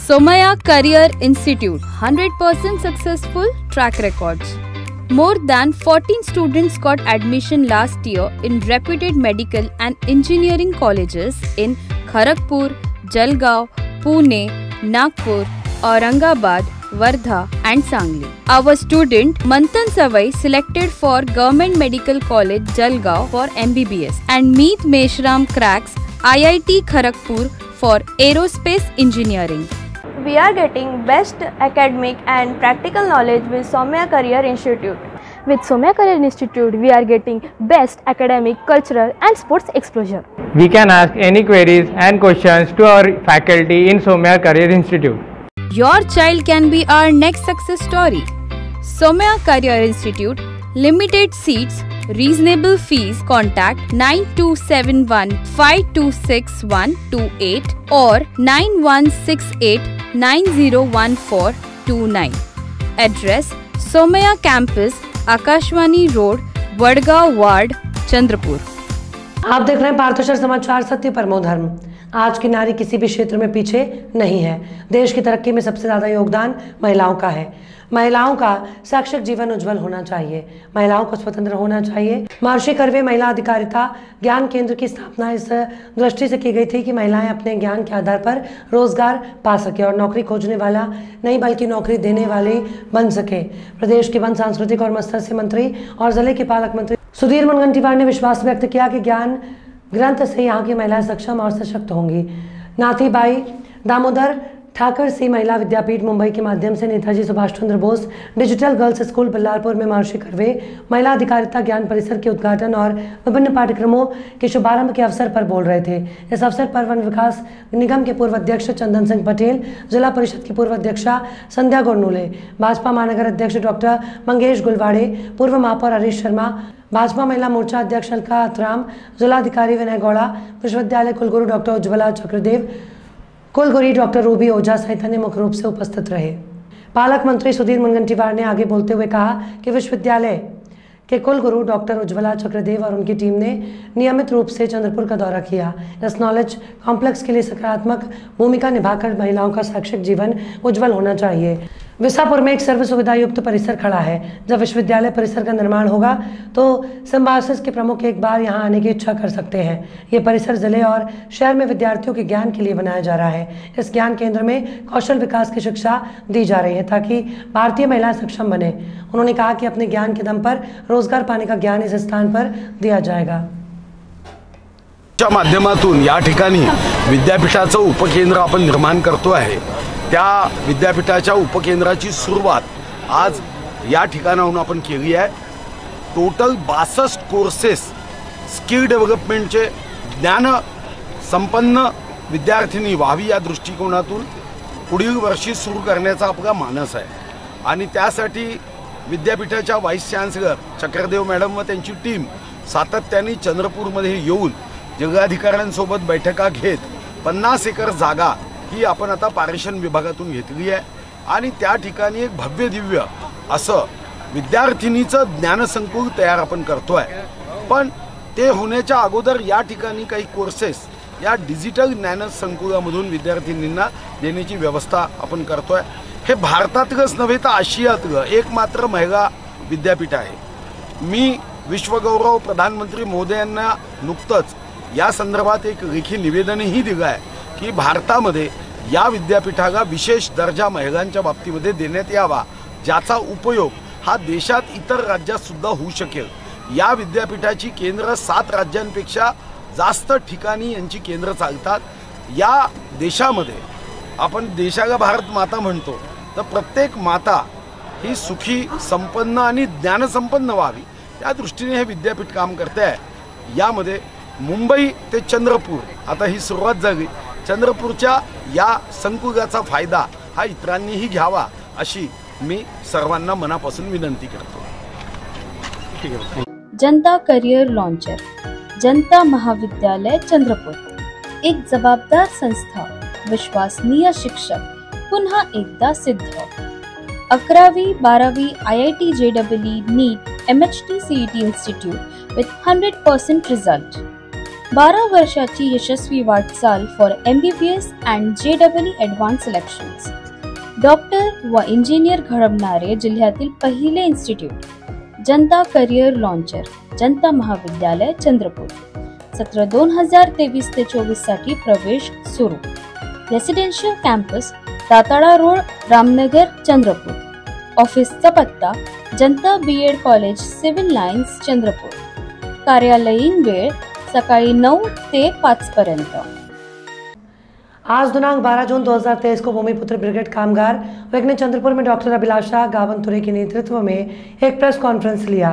Somaya Career Institute, 100% successful track records. More than 14 students got admission last year in reputed medical and engineering colleges in Kharagpur, Jalgaon, Pune, Nagpur, Aurangabad, Wardha and Sangli. Our student Manthan Savai selected for Government Medical College Jalgaon for MBBS and Meet Meshram cracks IIT Kharagpur for Aerospace Engineering. We are getting best academic and practical knowledge with Somaya Career Institute. With Somaya Career Institute, we are getting best academic, cultural and sports exposure. We can ask any queries and questions to our faculty in Somaya Career Institute. Your child can be our next success story. Somaya Career Institute, limited seats, reasonable fees. Contact 9271 526128 or 9168 901429. Address Somaya Campus, Akashvani road, Wadgaon ward, Chandrapur. आप देख रहे हैं पार्थोशर समाचार, सत्य परमो धर्म। आज की नारी किसी भी क्षेत्र में पीछे नहीं है। देश की तरक्की में सबसे ज्यादा योगदान महिलाओं का है। महिलाओं का साक्षर जीवन उज्जवल होना चाहिए, महिलाओं को स्वतंत्र होना चाहिए। महर्षि कर्वे महिला अधिकारिता ज्ञान केंद्र की स्थापना इस दृष्टि से की गई थी कि महिलाएं अपने ज्ञान के आधार पर रोजगार पा सके और नौकरी खोजने वाला नहीं बल्कि नौकरी देने वाले बन सके। प्रदेश के वन, सांस्कृतिक और मत्स्य मंत्री और जिले के पालक मंत्री सुधीर मुनगंटीवार ने विश्वास व्यक्त किया कि ज्ञान ग्रंथ से यहाँ की महिलाएं सक्षम और सशक्त होंगी। नाथीबाई दामोदर ठाकर सी महिला विद्यापीठ मुंबई के माध्यम से Netaji Subhash Chandra Bose digital girls school Ballarpur में महर्षि कर्वे महिला अधिकारिता ज्ञान परिसर के उद्घाटन और विभिन्न पाठ्यक्रमों के शुभारंभ के अवसर पर बोल रहे थे। इस अवसर पर वन विकास निगम के पूर्व अध्यक्ष चंदन सिंह पटेल, जिला परिषद की पूर्व अध्यक्षा संध्या गोरनूले, भाजपा महानगर अध्यक्ष डॉक्टर मंगेश गुलवाड़े, पूर्व महापौर हरीश शर्मा, भाजपा महिला मोर्चा अध्यक्ष अलका अतराम, जिलाधिकारी विनय गौड़ा, विश्वविद्यालय कुलगुरु डॉक्टर उज्ज्वला चक्रदेव, कुलगुरी डॉक्टर रूबी ओझा सहित अन्य मुख्य रूप से उपस्थित रहे। पालक मंत्री सुधीर मुनगंटीवार ने आगे बोलते हुए कहा कि विश्वविद्यालय के कुलगुरु डॉक्टर उज्ज्वला चक्रदेव और उनकी टीम ने नियमित रूप से चंद्रपुर का दौरा किया। इस नॉलेज कॉम्प्लेक्स के लिए सकारात्मक भूमिका निभाकर महिलाओं का शैक्षिक जीवन उज्जवल होना चाहिए। विसापुर में एक सर्व सुविधा युक्त परिसर खड़ा है। जब विश्वविद्यालय परिसर का निर्माण होगा तो सिम्बायोसिस के प्रमुख एक बार यहां आने की इच्छा कर सकते हैं। ये परिसर जिले और शहर में विद्यार्थियों के ज्ञान के लिए बनाया जा रहा है। इस ज्ञान केंद्र में कौशल विकास की शिक्षा दी जा रही है ताकि भारतीय महिलाएं सक्षम बने। उन्होंने कहा कि अपने ज्ञान के दम पर रोजगार पाने का ज्ञान इस स्थान पर दिया जाएगा। माध्यमातून या ठिकाणी विद्यापीठाचं उपकेंद्र आपण निर्माण करतो आहे। त्या विद्यापीठाच्या उपकेंद्राची सुरुवात आज या ठिकाणाहून आपण केली आहे। टोटल 62 कोर्सेस स्किल डेव्हलपमेंटचे ज्ञान संपन्न विद्यार्थिनी व्हावी या दृष्टिकोनातून पुढील वर्षी सुरू करण्याचा आपला मानस आहे आणि त्यासाठी विद्यापीठाच्या व्हाईस चान्सलर चक्रदेव मॅडम व त्यांची टीम सातत्याने चंद्रपूरमध्ये येऊन जिल्हाधिकाऱ्यांसोबत बैठका घेत 50 एकर जागा ही आपण आता पारेषण विभागातून घेतली आहे आणि त्या ठिकाणी एक भव्य दिव्य असं विद्यार्थिनीचं ज्ञानसंकुल तयार आपण करतोय। पण ते होण्याच्या अगोदर या ठिकाणी काही कोर्सेस या डिजिटल ज्ञानसंकुलामधून विद्यार्थिनींना देण्याची व्यवस्था आपण करतोय। हे भारतातलंच नव्हे तर आशियातलं एकमात्र महिला विद्यापीठ आहे। मी विश्वगौरव प्रधानमंत्री महोदयांना नुकतंच या संदर्भात एक लेखी निवेदनही दिलं आहे की भारतामध्ये या विद्यापीठाला विशेष दर्जा महिलांच्या बाबतीमध्ये देण्यात यावा, ज्याचा उपयोग हा देशात इतर राज्यात सुद्धा होऊ शकेल। या विद्यापीठाची केंद्र 7 राज्यांपेक्षा जास्त ठिकाणी यांची केंद्र चालतात। या देशामध्ये आपण देशाला भारत माता म्हणतो, तर प्रत्येक माता ही सुखी, संपन्न आणि ज्ञानसंपन्न व्हावी या दृष्टीने हे विद्यापीठ काम करते आहे। यामध्ये मुंबई ते चंद्रपूर आता ही सुरुवात झाली। चंद्रपूरच्या या संकुलाचा फायदा हा इतरांनीही घ्यावा अशी मी सर्वांना मनापासून विनंती करतो। जनता करियर लॉन्चर, जनता महाविद्यालय चंद्रपूर, एक जबाबदार संस्था, विश्वसनीय शिक्षक, पुन्हा एकदा सिद्ध। 11वी 12वी IIT JEE NEET MHT CET Institute with 100% result. 12 वर्षाची यशस्वी वाटचाल for MBBS and JEE advance selections. Doctor व इंजिनियर घडवणारे जिल्ह्यातील पहिले इन्स्टिट्यूट जनता करिअर लॉन्चर जनता महाविद्यालय चंद्रपूर. सत्र 2023 ते 24 साठी प्रवेश सुरू. Residential campus Datala road Ramnagar Chandrapur. ऑफिसचा पत्ता Janata BEd college civil lines Chandrapur. कार्यालयीन वेळ सकाळी 9 ते 5 पर्यंत. आज दिनांक 12 जून 2023 को भूमिपुत्र ब्रिगेड कामगार वर्ग ने चंद्रपुर में डॉक्टर अभिलाषा गावंतुरे के नेतृत्व में एक प्रेस कॉन्फ्रेंस लिया,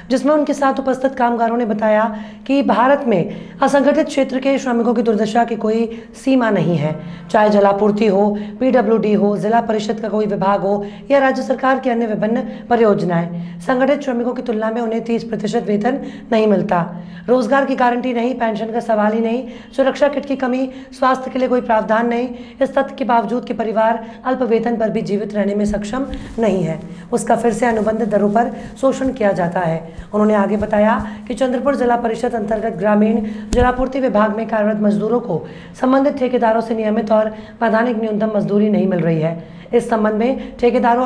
जिसमें उनके साथ उपस्थित कामगारों ने बताया कि भारत में असंगठित क्षेत्र के श्रमिकों की दुर्दशा की कोई सीमा नहीं है, चाहे जलापूर्ति हो, PWD हो, जिला परिषद का कोई विभाग हो या राज्य सरकार की अन्य विभिन्न परियोजनाएं. संगठित श्रमिकों की तुलना में उन्हें 30% वेतन नहीं मिलता, रोजगार की गारंटी नहीं, पेंशन का सवाल ही नहीं, सुरक्षा किट की कमी, स्वास्थ्य के लिए कोई प्रावधान नहीं. इस तथ्य के बावजूद कि परिवार अल्प वेतन पर भी जीवित रहने में सक्षम नहीं है, उसका फिर से अनुबंधित दरों पर शोषण किया जाता है. उन्होंने आगे बताया कि चंद्रपुर जिला परिषद अंतर्गत ग्रामीण जलापूर्ति विभाग में कार्यरत मजदूरों को संबंधित ठेकेदारों से नियमित और वैधानिक न्यूनतम मजदूरी नहीं मिल रही है. इस संबंध में ठेकेदारों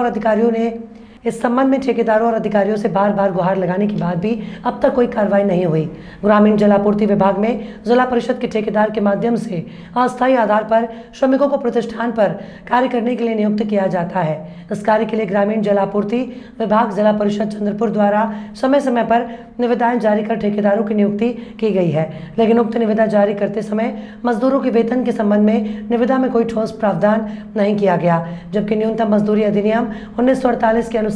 और अधिकारियों से बार बार गुहार लगाने के बाद भी अब तक कोई कार्रवाई नहीं हुई. ग्रामीण जलापूर्ति विभाग में जिला परिषद के ठेकेदार के माध्यम से अस्थायी आधार पर श्रमिकों को प्रतिष्ठान पर कार्य करने के लिए नियुक्त किया जाता है. इस कार्य के लिए ग्रामीण जलापूर्ति विभाग जिला परिषद चंद्रपुर द्वारा समय समय पर निविदाएं जारी कर ठेकेदारों की नियुक्ति की गई है, लेकिन उक्त निविदा जारी करते समय मजदूरों के वेतन के संबंध में निविदा में कोई ठोस प्रावधान नहीं किया गया, जबकि न्यूनतम मजदूरी अधिनियम 1948 के अनुसार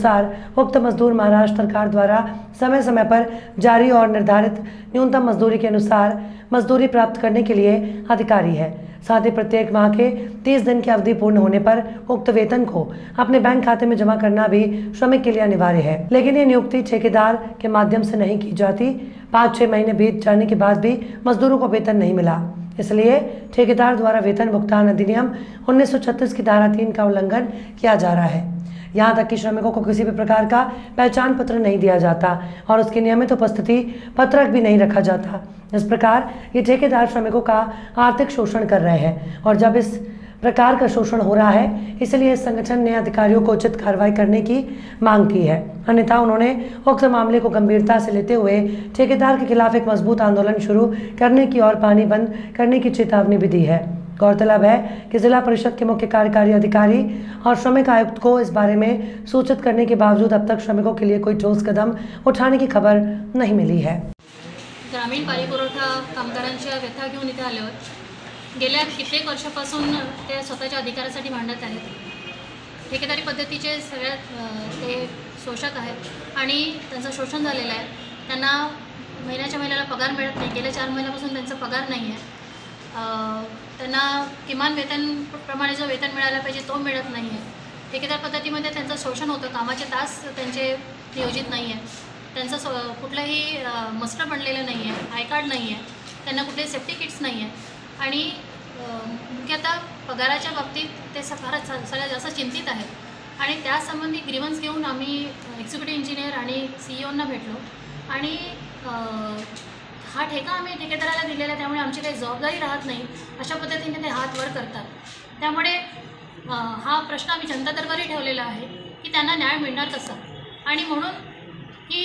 उक्त मजदूर महाराष्ट्र सरकार द्वारा समय समय पर जारी और निर्धारित न्यूनतम मजदूरी के अनुसार मजदूरी प्राप्त करने के लिए अधिकारी है. साथ ही प्रत्येक माह के 30 दिन की अवधि पूर्ण होने पर उक्त वेतन को अपने बैंक खाते में जमा करना भी श्रमिक के लिए अनिवार्य है, लेकिन ये नियुक्ति ठेकेदार के माध्यम से नहीं की जाती. 5-6 महीने बीत जाने के बाद भी मजदूरों को वेतन नहीं मिला, इसलिए ठेकेदार द्वारा वेतन भुगतान अधिनियम 1936 की धारा 3 का उल्लंघन किया जा रहा है. यहाँ तक कि श्रमिकों को किसी भी प्रकार का पहचान पत्र नहीं दिया जाता और उसकी नियमित उपस्थिति पत्रक भी नहीं रखा जाता. इस प्रकार ये ठेकेदार श्रमिकों का आर्थिक शोषण कर रहे हैं और जब इस प्रकार का शोषण हो रहा है, इसलिए इस संगठन ने अधिकारियों को उचित कार्रवाई करने की मांग की है. अन्यथा उन्होंने उक्त मामले को गंभीरता से लेते हुए ठेकेदार के खिलाफ एक मजबूत आंदोलन शुरू करने की और पानी बंद करने की चेतावनी भी दी है. गौरतलब है कि जिला परिषद के मुख्य कार्यकारी अधिकारी और श्रमिक आयुक्त को इस बारे में सूचित करने के बावजूद अब तक श्रमिकों के लिए कोई ठोस कदम उठाने की खबर नहीं मिली है. ग्रामीण पाणीपुरवठा कामगारांच्या व्यथा घेऊन इथे आले आहोत. गेल्या कित्येक वर्षापासून ते स्वतःच्या अधिकारासाठी भांडत आहेत. ठेकेदारी पद्धतीचे सगळ्यात ते शोषक आहेत आणि त्यांचं शोषण झालेलं आहे. त्यांना महिन्याला पगार मिळत नाही. गेल्या 4 महिन्यापासून त्यांचा पगार नाही आहे. त्यांना किमान वेतन प्रमाणे जो वेतन मिळायला पाहिजे तो मिळत नाही आहे. ठेकेदार पद्धतीमध्ये त्यांचं शोषण होतं. कामाचे तास त्यांचे नियोजित नाही आहे. त्यांचं कुठलंही मस्टर बनलेलं नाही आहे, आय कार्ड नाही आहे, त्यांना कुठले सेफ्टी किट्स नाही आहे आणि मुख्यतः पगाराच्या बाबतीत ते सगळ्यात जास्त चिंतित आहेत आणि त्यासंबंधी ग्रीवन्स घेऊन आम्ही एक्झिक्युटिव्ह इंजिनियर आणि CEOंना भेटलो आणि हा ठेका आम्ही ठेकेदाराला दिलेला, त्यामुळे आमची काही जबाबदारी राहत नाही अशा पद्धतीने ते हात वर करतात. त्यामुळे हा प्रश्न आम्ही जनता दरबारी ठेवलेला आहे की त्यांना न्याय मिळणार कसा आणि म्हणून ही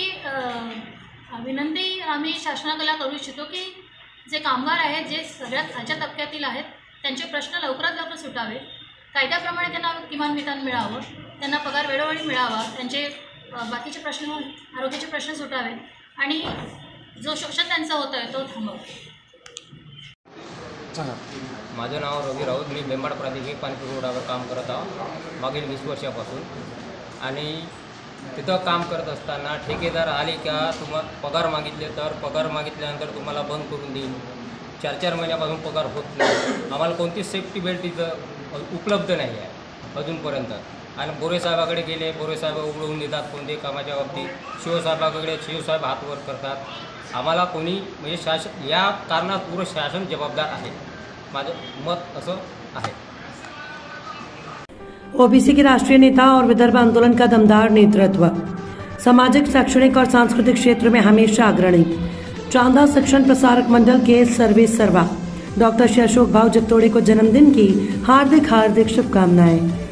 विनंती आम्ही शासनाला करू इच्छितो की जे कामगार आहेत, जे सगळ्यात खालच्या तबक्यातील आहेत, त्यांचे प्रश्न लवकरात लवकर सुटावे. कायद्याप्रमाणे त्यांना किमान वेतन मिळावं, त्यांना पगार वेळोवेळी मिळावा, त्यांचे बाकीचे प्रश्न, आरोग्याचे प्रश्न सुटावे आणि जो शोषण त्यांचा होतोय तो थांबवा. माझं नाव रवी राऊत. मी बेंबाड प्रादेशिक पाणीपुरवठ्यावर काम करत आहो मागील 20 वर्षापासून आणि तिथं काम करत असताना ठेकेदार आले का तुम्हाला पगार मागितले तर पगार मागितल्यानंतर तुम्हाला बंद करून देईल. 4-4 महिन्यापासून पगार होत नाही. आम्हाला कोणतीच सेफ्टी बेल्ट इथं उपलब्ध नाही आहे अजूनपर्यंत. आणि बोरे साहेबाकडे गेले, बोरे साहेब उघडून देतात कोणत्याही कामाच्या बाबतीत. शिवसाहेबाकडे शिवसाहेब हात वर करतात. आम्हाला कोणी म्हणजे शासन, या कारणात पूर्ण शासन जबाबदार आहे, माझं मत असं आहे. ओबीसी के राष्ट्रीय नेता और विदर्भ आंदोलन का दमदार नेतृत्व, सामाजिक, शैक्षणिक और सांस्कृतिक क्षेत्र में हमेशा अग्रणी, चांदा सेक्शन प्रसारक मंडल के सर्वे सर्वा डॉक्टर श्री अशोक भाव जगतोड़े को जन्मदिन की हार्दिक शुभकामनाएं।